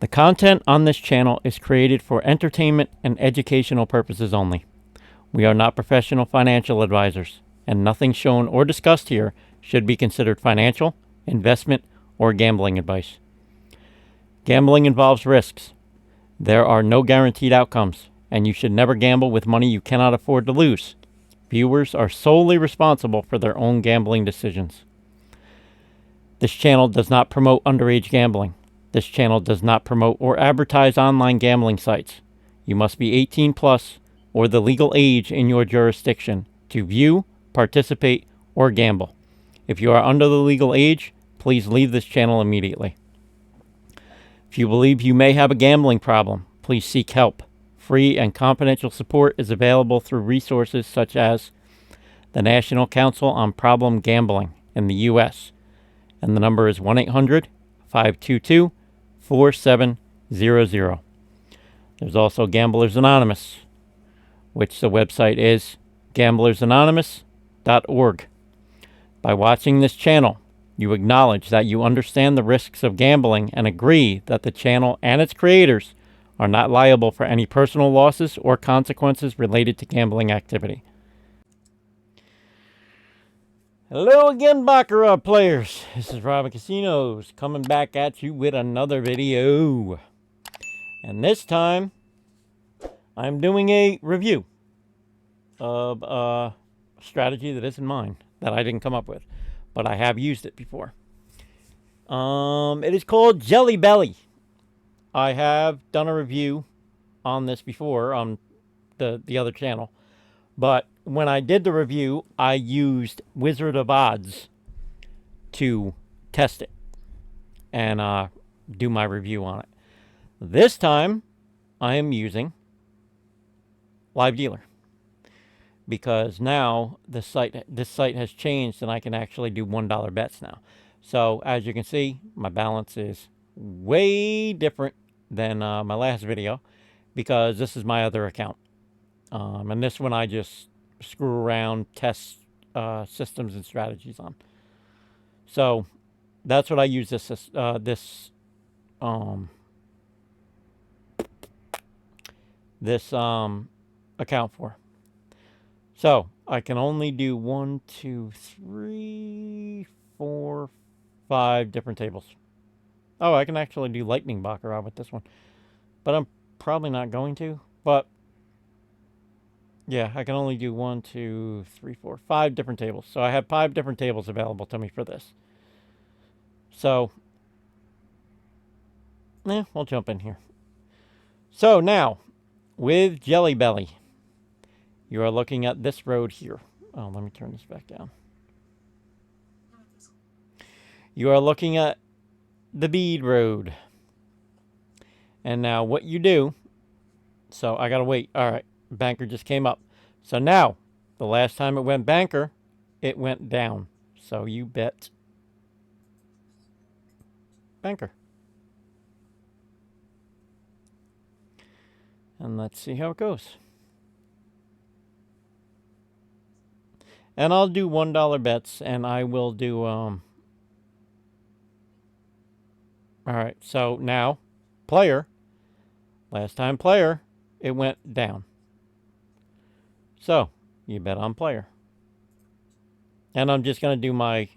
The content on this channel is created for entertainment and educational purposes only. We are not professional financial advisors, and nothing shown or discussed here should be considered financial, investment, or gambling advice. Gambling involves risks. There are no guaranteed outcomes, and you should never gamble with money you cannot afford to lose. Viewers are solely responsible for their own gambling decisions. This channel does not promote underage gambling. This channel does not promote or advertise online gambling sites. You must be 18 plus or the legal age in your jurisdiction to view, participate, or gamble. If you are under the legal age, please leave this channel immediately. If you believe you may have a gambling problem, please seek help. Free and confidential support is available through resources such as the National Council on Problem Gambling in the U.S., and the number is 1-800-522-4700. There's also Gamblers Anonymous, which the website is gamblersanonymous.org. By watching this channel, you acknowledge that you understand the risks of gambling and agree that the channel and its creators are not liable for any personal losses or consequences related to gambling activity. Hello again, Baccarat players. This is Robin Casinos coming back at you with another video. And this time, I'm doing a review of a strategy that isn't mine, that I didn't come up with, but I have used it before. It is called Jelly Belly. I have done a review on this before on the other channel, but when I did the review, I used Wizard of Odds to test it and do my review on it. This time, I am using Live Dealer because now this site has changed and I can actually do $1 bets now. So as you can see, my balance is way different than my last video because this is my other account. And this one I just screw around, test systems and strategies on. So that's what I use this account for. So I can only do 1, 2, 3, 4, 5 different tables. Oh, I can actually do Lightning Baccarat with this one, but I'm probably not going to. But yeah, I can only do 1, 2, 3, 4, 5 different tables. So I have 5 different tables available to me for this. So, we'll jump in here. So now, with Jelly Belly, you are looking at this road here. Oh, let me turn this back down. You are looking at the bead road. And now what you do, so I gotta wait. All right, banker just came up. So now, the last time it went banker, it went down. So you bet banker. And let's see how it goes. And I'll do $1 bets, and I will do, all right, so now, player, last time player, it went down. So, you bet on player. And I'm just going to do my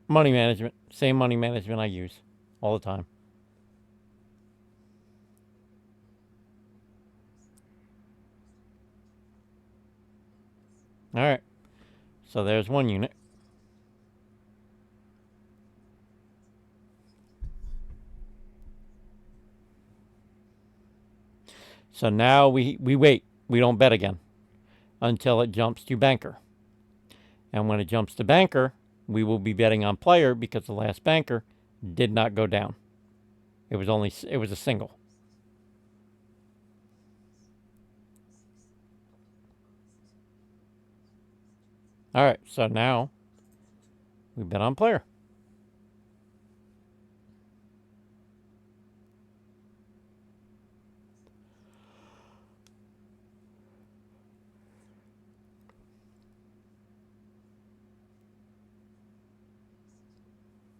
money management, same money management I use all the time. All right, so there's one unit. So now we wait. We don't bet again until it jumps to banker. And when it jumps to banker, we will be betting on player because the last banker did not go down. It was a single. All right, so now we bet on player.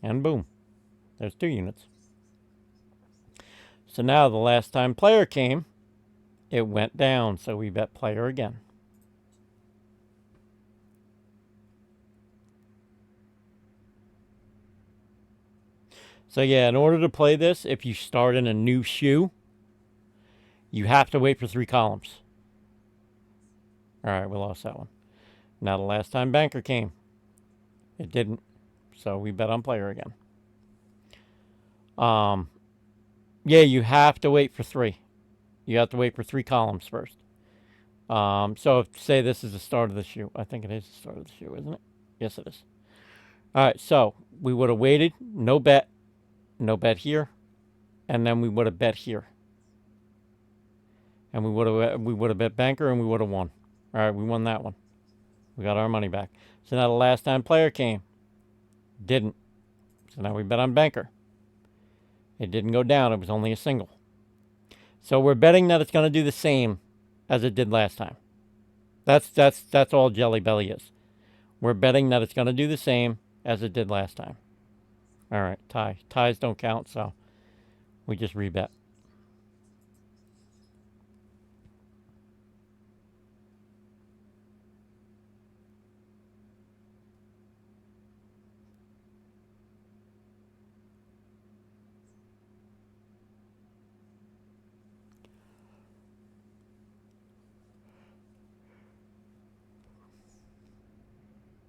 And boom, there's 2 units. So now the last time player came, it went down. So we bet player again. So yeah, in order to play this, if you start in a new shoe, you have to wait for 3 columns. All right, we lost that one. Now the last time banker came, it didn't. So we bet on player again. Yeah, you have to wait for 3. You have to wait for 3 columns first. So if, say this is the start of the shoe. I think it is the start of the shoe, isn't it? Yes, it is. All right, so we would have waited, no bet here, and then we would have bet here. And we would have bet banker and we would have won. All right, we won that one. We got our money back. So now the last time player came, didn't. So now we bet on banker. It didn't go down. It was only a single. So we're betting that it's going to do the same as it did last time. That's all Jelly Belly is. We're betting that it's going to do the same as it did last time. All right, tie. Ties don't count, so we just rebet.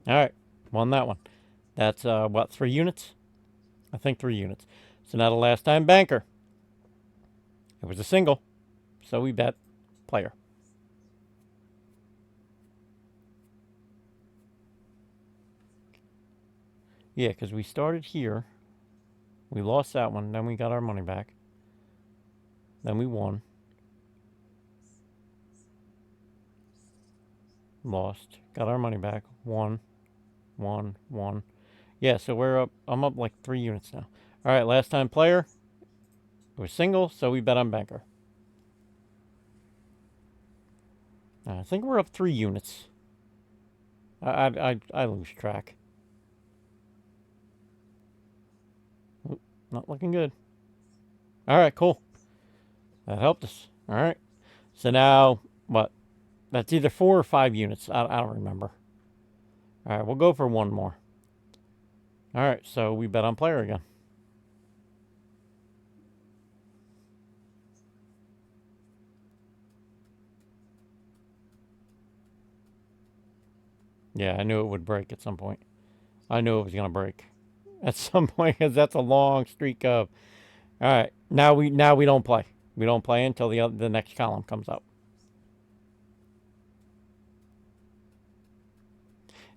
All right, won that one. That's, what, 3 units? I think 3 units. So now the last time banker. It was a single, so we bet player. Yeah, because we started here. We lost that one. Then we got our money back. Then we won. Lost. Got our money back. Won. Yeah, so we're up. I'm up like 3 units now. All right, last time player. It was single, so we bet on banker. I think we're up 3 units. I lose track. Oop, not looking good. All right, cool. That helped us. All right. So now, what? That's either 4 or 5 units. I don't remember. All right, we'll go for 1 more. All right, so we bet on player again. Yeah, I knew it would break at some point. I knew it was going to break at some point because that's a long streak of. All right, now we don't play. We don't play until the next column comes up.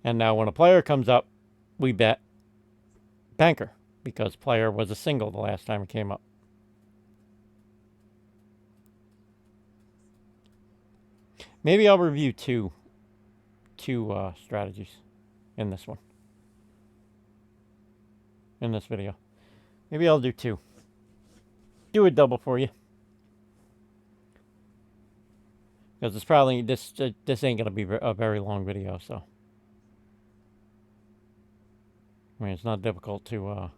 And now when a player comes up, we bet banker because player was a single the last time it came up. Maybe I'll review two strategies in this one. In this video. Maybe I'll do 2. Do a double for you. Because it's probably, this ain't going to be a very long video, so. I mean, it's not difficult to,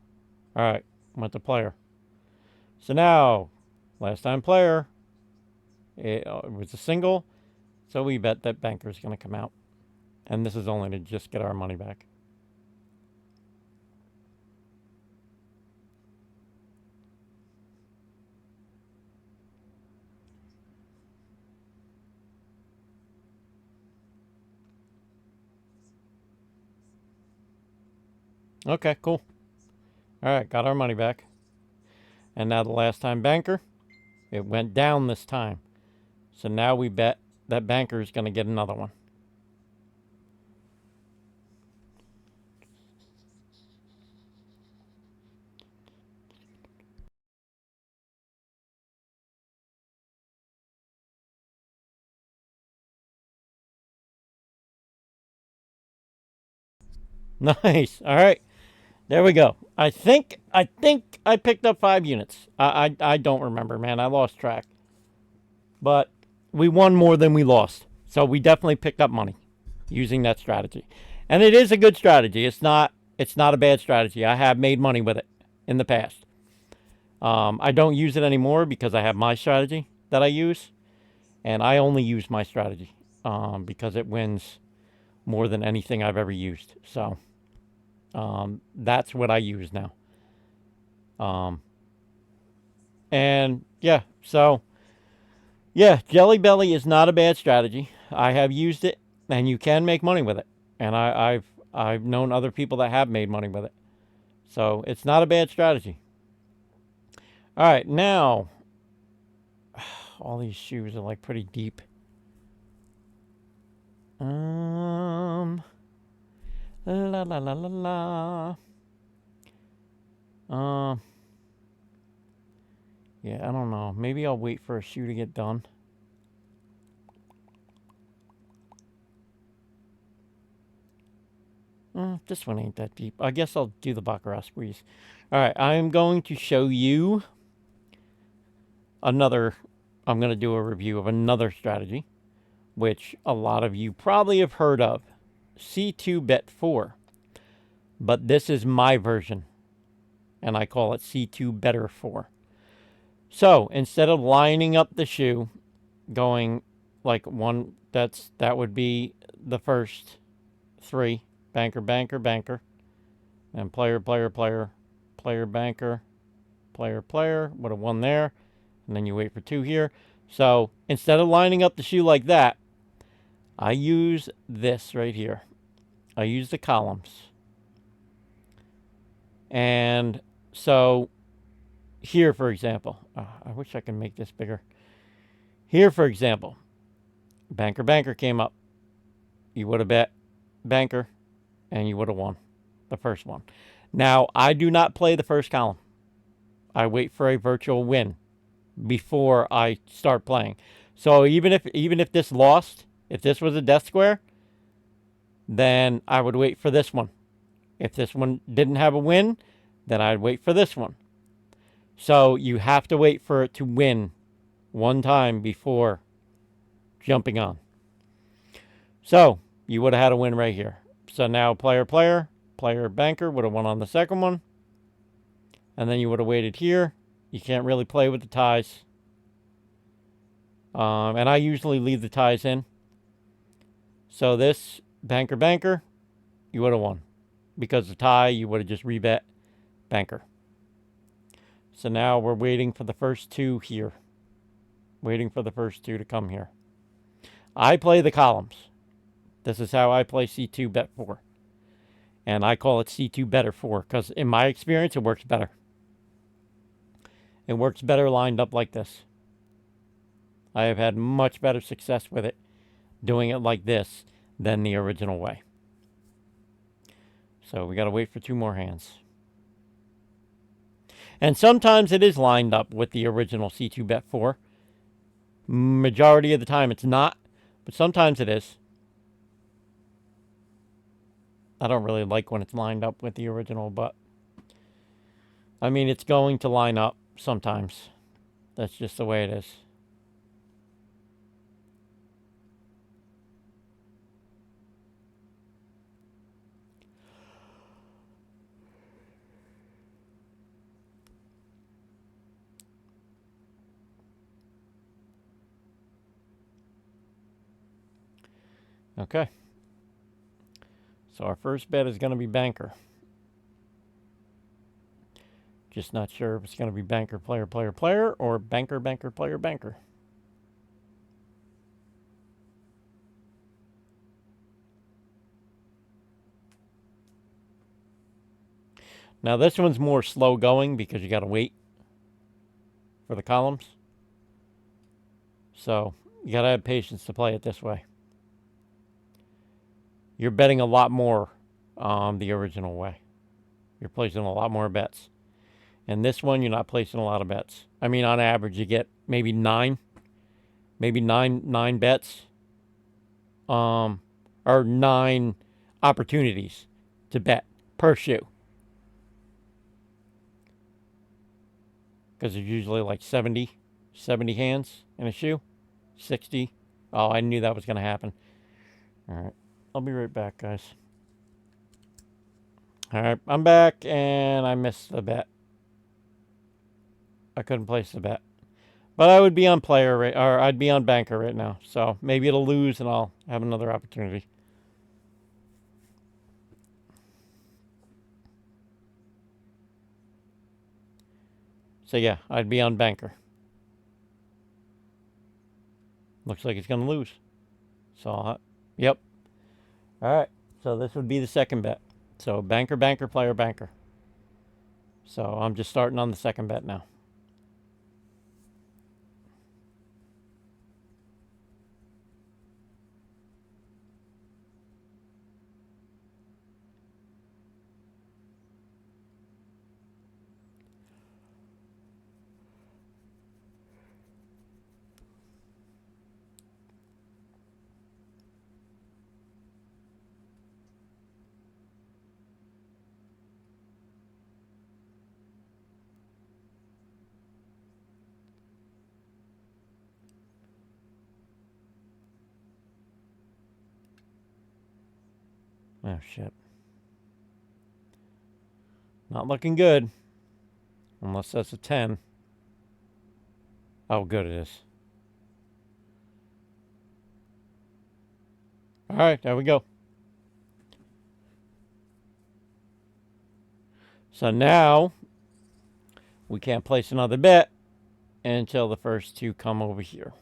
Alright, went to player. So now, last time player, it was a single, so we bet that banker's going to come out. And this is only to just get our money back. Okay, cool. Alright, got our money back. And now the last time banker, it went down this time. So now we bet that banker is going to get another one. Nice. All right. There we go. I think I picked up 5 units. I don't remember, man. I lost track. But we won more than we lost. So we definitely picked up money using that strategy. And it is a good strategy. It's not It's not a bad strategy. I have made money with it in the past. I don't use it anymore because I have my strategy that I use. And I only use my strategy because it wins more than anything I've ever used. So that's what I use now. And yeah, so yeah, Jelly Belly is not a bad strategy. I have used it, and you can make money with it. And I've known other people that have made money with it. So it's not a bad strategy. All right, now all these shoes are like pretty deep. La la la la la. Yeah, I don't know. Maybe I'll wait for a shoe to get done. This one ain't that deep. I guess I'll do the Baccarat squeeze. All right, I'm going to show you another. I'm going to do a review of another strategy, which a lot of you probably have heard of. C2 bet 4. But this is my version, and I call it C2 better 4. So instead of lining up the shoe, going like one, that would be the first 3. Banker, banker, banker. And player, player, player, player, banker, player, player. Would have 1 there. And then you wait for 2 here. So instead of lining up the shoe like that, I use this right here. I use the columns. And so here, for example, I wish I could make this bigger. Here, for example, banker, banker came up. You would have bet banker, and you would have won the first one. Now, I do not play the first column. I wait for a virtual win before I start playing. So even if this lost, if this was a death square, then I would wait for this one. If this one didn't have a win, then I'd wait for this one. So you have to wait for it to win one time before jumping on. So you would have had a win right here. So now player, player, player, banker would have won on the second one. And then you would have waited here. You can't really play with the ties. And I usually leave the ties in. So this banker, banker, you would have won. Because the tie, you would have just rebet banker. So now we're waiting for the first 2 here. Waiting for the first 2 to come here. I play the columns. This is how I play C2 bet 4. And I call it C2 better 4 because in my experience, it works better. It works better lined up like this. I have had much better success with it doing it like this than the original way. So we got to wait for 2 more hands. And sometimes it is lined up with the original C2 bet 4. Majority of the time it's not, but sometimes it is. I don't really like when it's lined up with the original, but I mean, it's going to line up sometimes. That's just the way it is. Okay. So our first bet is going to be banker. Just not sure if it's going to be banker, player, player, player, or banker, banker, player, banker. Now this one's more slow going because you got to wait for the columns. So you got to have patience to play it this way. You're betting a lot more the original way. You're placing a lot more bets. And this one, you're not placing a lot of bets. I mean, on average, you get maybe 9 bets, or 9 opportunities to bet per shoe. Because there's usually like 70 hands in a shoe. 60. Oh, I knew that was going to happen. All right. I'll be right back, guys. All right, I'm back, and I missed the bet. I couldn't place the bet. But I would be on player right, or I'd be on banker right now. So maybe it'll lose and I'll have another opportunity. So yeah, I'd be on banker. Looks like it's going to lose. So, yep. All right. So this would be the second bet. So banker, banker, player, banker. So I'm just starting on the second bet now. Oh, shit. Not looking good. Unless that's a 10. Oh, good it is. All right, there we go. So now we can't place another bet until the first two come over here.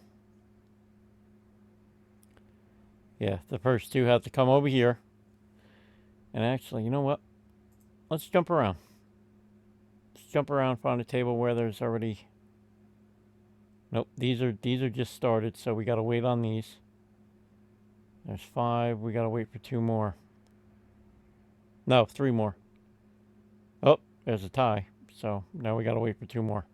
Yeah, the first two have to come over here. And actually, you know what? Let's jump around. Let's jump around, find a table where there's already... Nope, these are just started, so we gotta wait on these. There's 5, we gotta wait for 2 more. No, 3 more. Oh, there's a tie. So now we gotta wait for 2 more.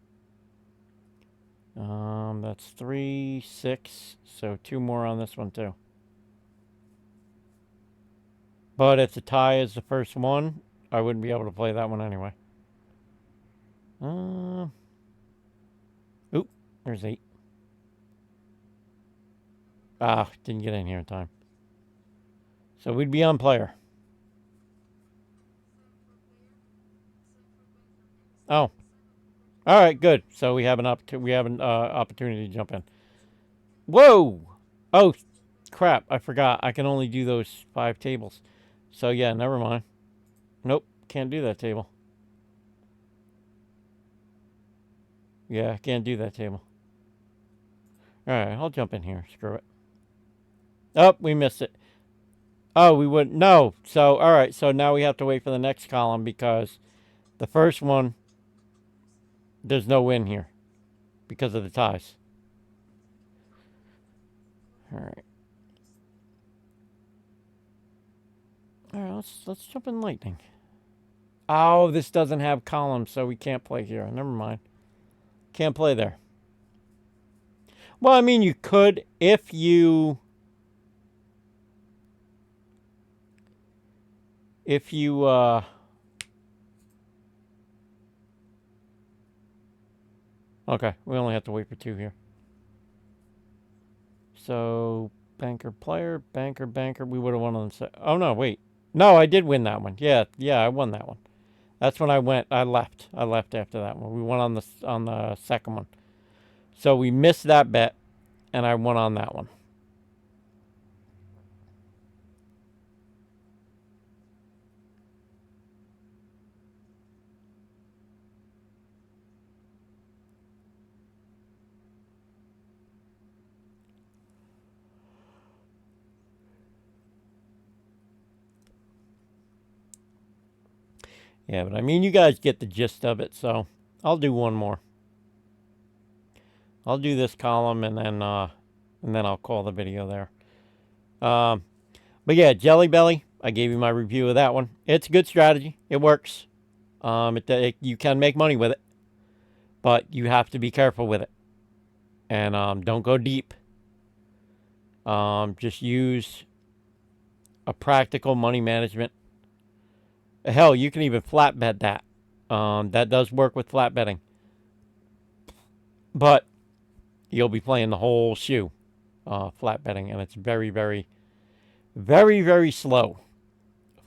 That's 3, 6, so 2 more on this one too. But if the tie is the first one, I wouldn't be able to play that one anyway. Oop, there's 8. Ah, didn't get in here in time. So we'd be on player. Oh, all right, good. So we have an opportunity to jump in. Whoa! Oh, crap! I forgot. I can only do those 5 tables. So yeah, never mind. Nope, can't do that table. Yeah, can't do that table. All right, I'll jump in here. Screw it. Oh, we missed it. Oh, we wouldn't. No. So, all right. So now we have to wait for the next column because the first one, there's no win here because of the ties. All right. All right, let's jump in lightning. Oh, this doesn't have columns, so we can't play here. Never mind. Can't play there. Well, I mean, you could if you... Okay, we only have to wait for 2 here. So, banker, player, banker, banker. We would have won on the... Oh, no, wait. No, I did win that one. Yeah, I won that one. That's when I went. I left after that one. We won on the second one. So we missed that bet, and I won on that one. Yeah, but I mean, you guys get the gist of it, so I'll do one more. I'll do this column, and then I'll call the video there. But yeah, Jelly Belly, I gave you my review of that one. It's a good strategy. It works. You can make money with it, but you have to be careful with it. And don't go deep. Just use a practical money management. Hell, you can even flat bet that. That does work with flat betting. But you'll be playing the whole shoe flat betting, and it's very, very, very, very slow.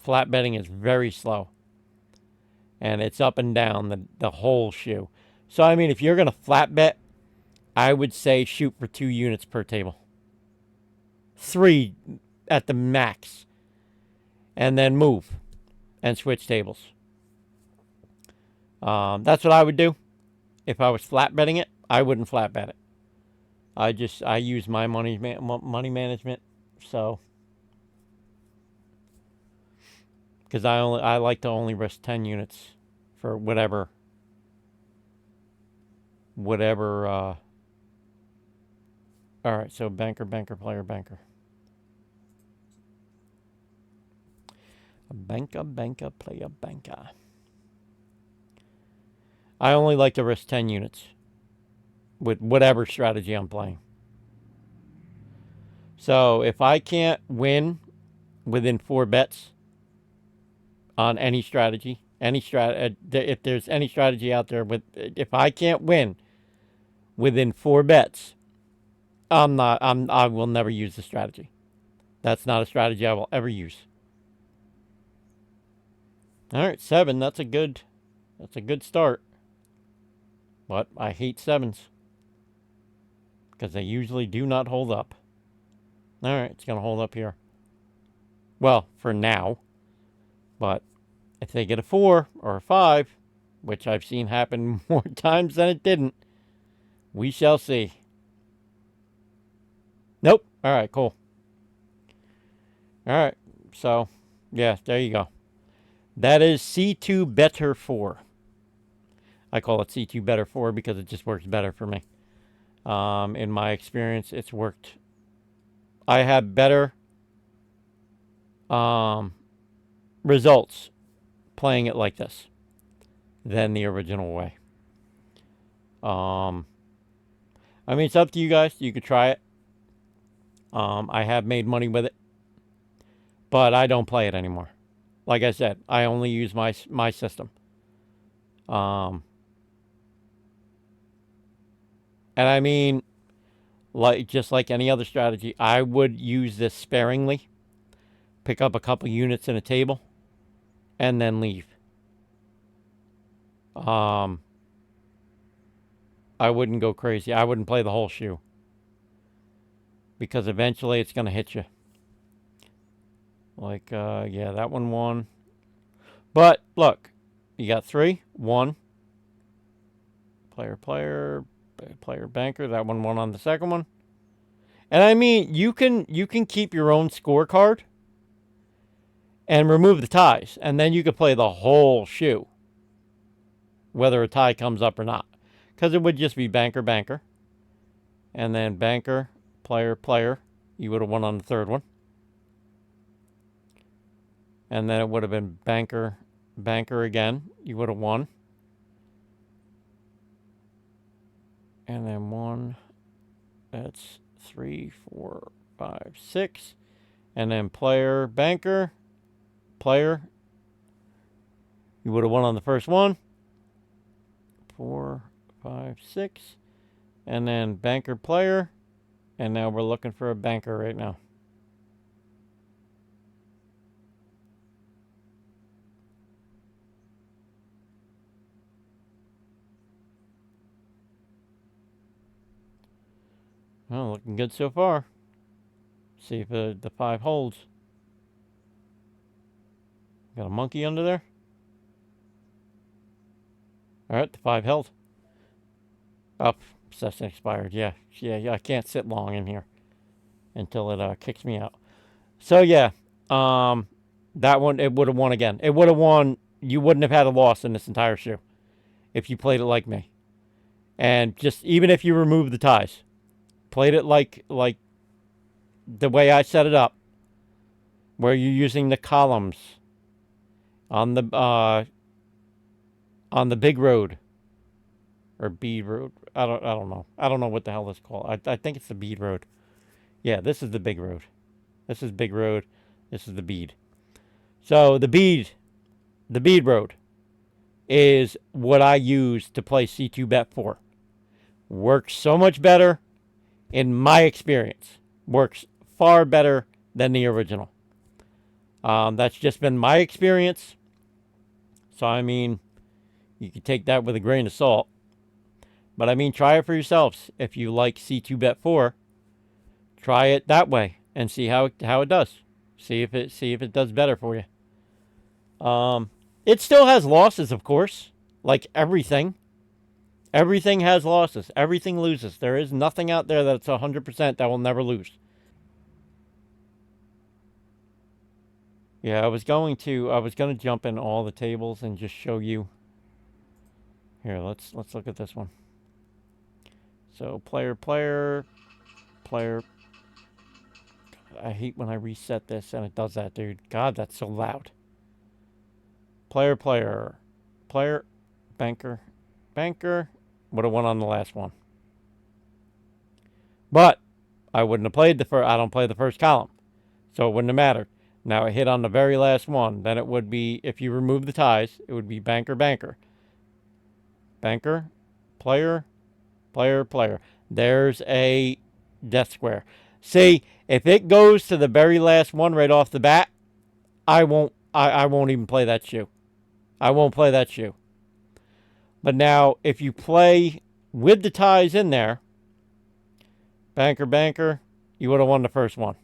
Flat betting is very slow. And it's up and down the whole shoe. So, I mean, if you're going to flat bet, I would say shoot for 2 units per table. 3 at the max. And then move and switch tables. That's what I would do. If I was flat betting it, I wouldn't flat bet it. I use my money management, so because I like to only risk 10 units for whatever all right, so banker, player, banker. Banker, player, banker. I only like to risk 10 units with whatever strategy I'm playing. So if I can't win within 4 bets on any strategy, if there's any strategy out there if I can't win within 4 bets, I will never use the strategy. That's not a strategy I will ever use. All right, 7. That's a good start. But I hate 7s because they usually do not hold up. All right, it's going to hold up here. Well, for now. But if they get a 4 or a 5, which I've seen happen more times than it didn't, we shall see. Nope. All right, cool. All right, so, yeah, there you go. That is C2 Better 4. I call it C2 Better 4 because it just works better for me. In my experience, it's worked. I have better results playing it like this than the original way. I mean, it's up to you guys. You could try it. I have made money with it, but I don't play it anymore. Like I said, I only use my system. And I mean, just like any other strategy, I would use this sparingly. Pick up a couple units in a table, and then leave. I wouldn't go crazy. I wouldn't play the whole shoe. Because eventually it's going to hit you. Like, yeah, that one won. But, look. You got 3. 1. Player, banker. That one won on the second one. And I mean, you can keep your own scorecard and remove the ties. And then you could play the whole shoe. Whether a tie comes up or not. Because it would just be banker, banker. And then banker, player. You would have won on the third one. And then it would have been banker again. You would have won. And then 1. That's 3, 4, 5, 6. And then player, banker, player. You would have won on the first one. 4, 5, 6. And then banker, player. And now we're looking for a banker right now. Well, looking good so far. See if the 5 holds. Got a monkey under there. All right, the 5 held. Up. Session expired. Yeah, I can't sit long in here until it kicks me out. So yeah, that one it would have won again. It would have won. You wouldn't have had a loss in this entire shoe if you played it like me. And just even if you remove the ties, played it like the way I set it up, where you're using the columns on the big road or bead road. I don't know. I don't know what the hell it's called. I think it's the bead road. Yeah, this is the big road. This is big road. This is the bead. So the bead road is what I use to play C2 Bet 4. Works so much better in my experience. Works far better than the original. That's just been my experience. So, I mean, You can take that with a grain of salt. But I mean, try it for yourselves. If you like C2 bet 4, try it that way and see how it does. See if it does better for you. It still has losses, of course, like everything. Everything has losses. Everything loses. There is nothing out there that's 100% that will never lose. Yeah, I was going to jump in all the tables and just show you. Here, let's look at this one. So player. I hate when I reset this and it does that, dude. God, that's so loud. Player, banker. Would have won on the last one. But I wouldn't have played the first. I don't play the first column, so it wouldn't have mattered. Now it hit on the very last one. Then it would be, if you remove the ties, it would be banker, player. There's a death square. See, if it goes to the very last one right off the bat, I won't even play that shoe. I won't play that shoe. But now, if you play with the ties in there, banker, you would have won the first one.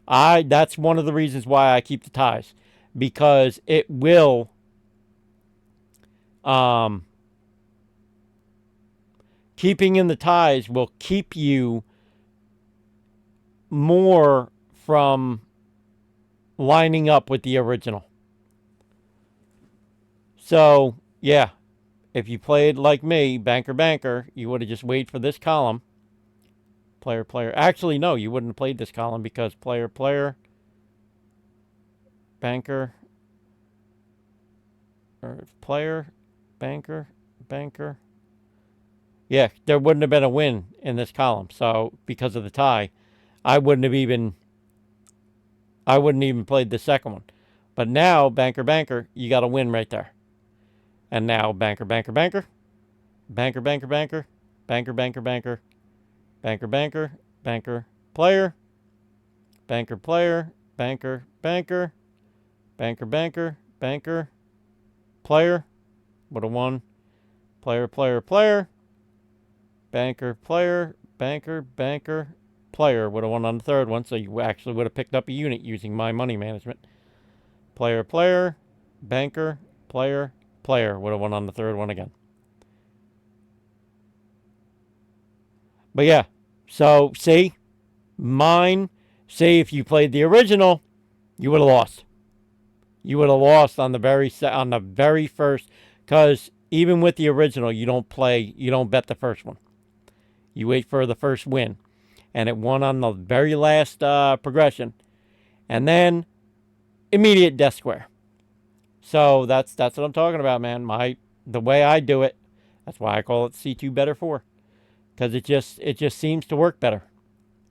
That's one of the reasons why I keep the ties, because it will keeping in the ties will keep you more from lining up with the original. So, yeah, if you played like me, banker, you would have just waited for this column. Player. Actually, no, you wouldn't have played this column because player, banker, or player, banker. Yeah, there wouldn't have been a win in this column. So, because of the tie, I wouldn't even played the second one. But now, banker, you got a win right there. And now, banker, banker, banker, player, player, would have won, player, banker, player, would have won on the third one, so you actually would have picked up a unit using my money management. Player, banker, player, would have won on the third one again. But yeah, so see, if you played the original, you would have lost. You would have lost on the very first, because even with the original, you don't bet the first one. You wait for the first win, and it won on the very last progression, and then immediate death square. So that's what I'm talking about, man. The way I do it, that's why I call it C2 better 4, because it just seems to work better,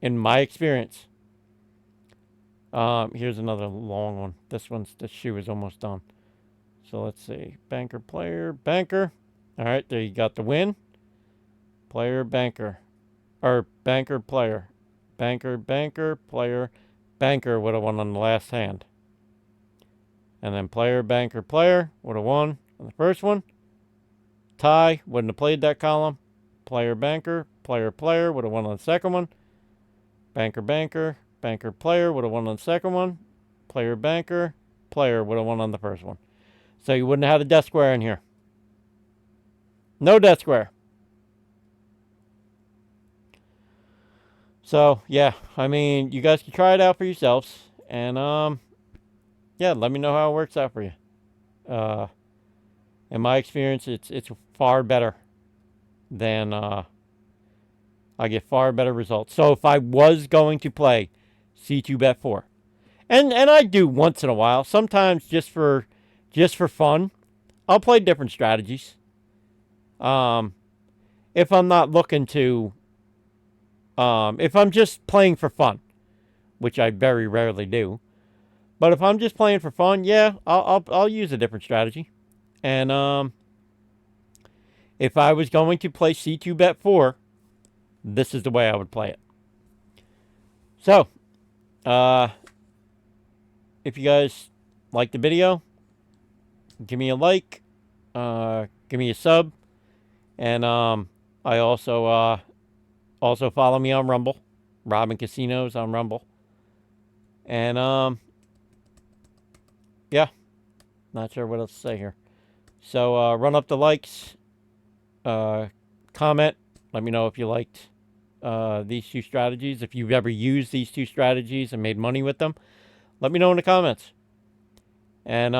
in my experience. Here's another long one. This shoe is almost done. So let's see. Banker, player, banker. All right, there you got the win. Player, banker. Or banker, player. Banker, player, banker would have won on the last hand. And then player, banker, player would have won on the first one. Tie, wouldn't have played that column. Player, banker, player would have won on the second one. Banker, player would have won on the second one. Player, banker, player would have won on the first one. So you wouldn't have had a death square in here. No death square. So, yeah, I mean, you guys can try it out for yourselves. And, yeah, let me know how it works out for you. In my experience, it's far better than, I get far better results. So if I was going to play C2 bet 4, and I do once in a while, sometimes just for fun, I'll play different strategies. If I'm not looking to, if I'm just playing for fun, which I very rarely do, but if I'm just playing for fun, yeah, I'll use a different strategy. And if I was going to play C2 bet 4, this is the way I would play it. So, if you guys like the video, give me a like, give me a sub, and I also follow me on Rumble, Robin Casinos on Rumble, and yeah, not sure what else to say here. So run up the likes, comment, let me know if you liked these two strategies. If you've ever used these two strategies and made money with them, let me know in the comments. And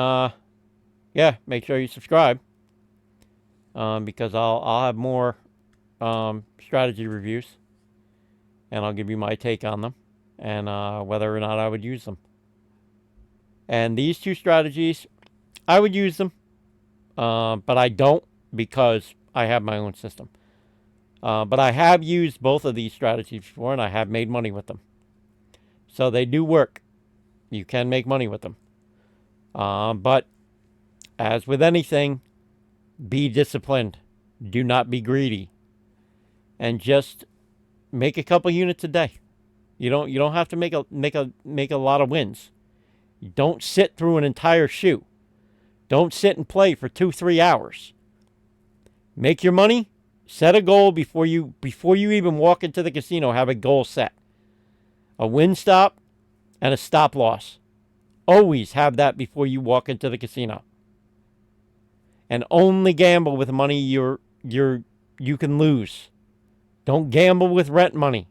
yeah, make sure you subscribe, because I'll have more strategy reviews, and I'll give you my take on them and whether or not I would use them. And these two strategies, I would use them, but I don't, because I have my own system. But I have used both of these strategies before, and I have made money with them. So they do work. You can make money with them. But as with anything, be disciplined. Do not be greedy. And just make a couple units a day. You don't have to make a lot of wins. Don't sit through an entire shoe. Don't sit and play for 2-3 hours. Make your money. Set a goal before you even walk into the casino. Have a goal set. A win stop and a stop loss. Always have that before you walk into the casino. And only gamble with money you can lose. Don't gamble with rent money.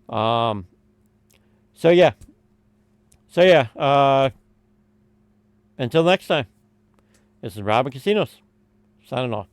So yeah. Until next time, this is Robin Casinos, signing off.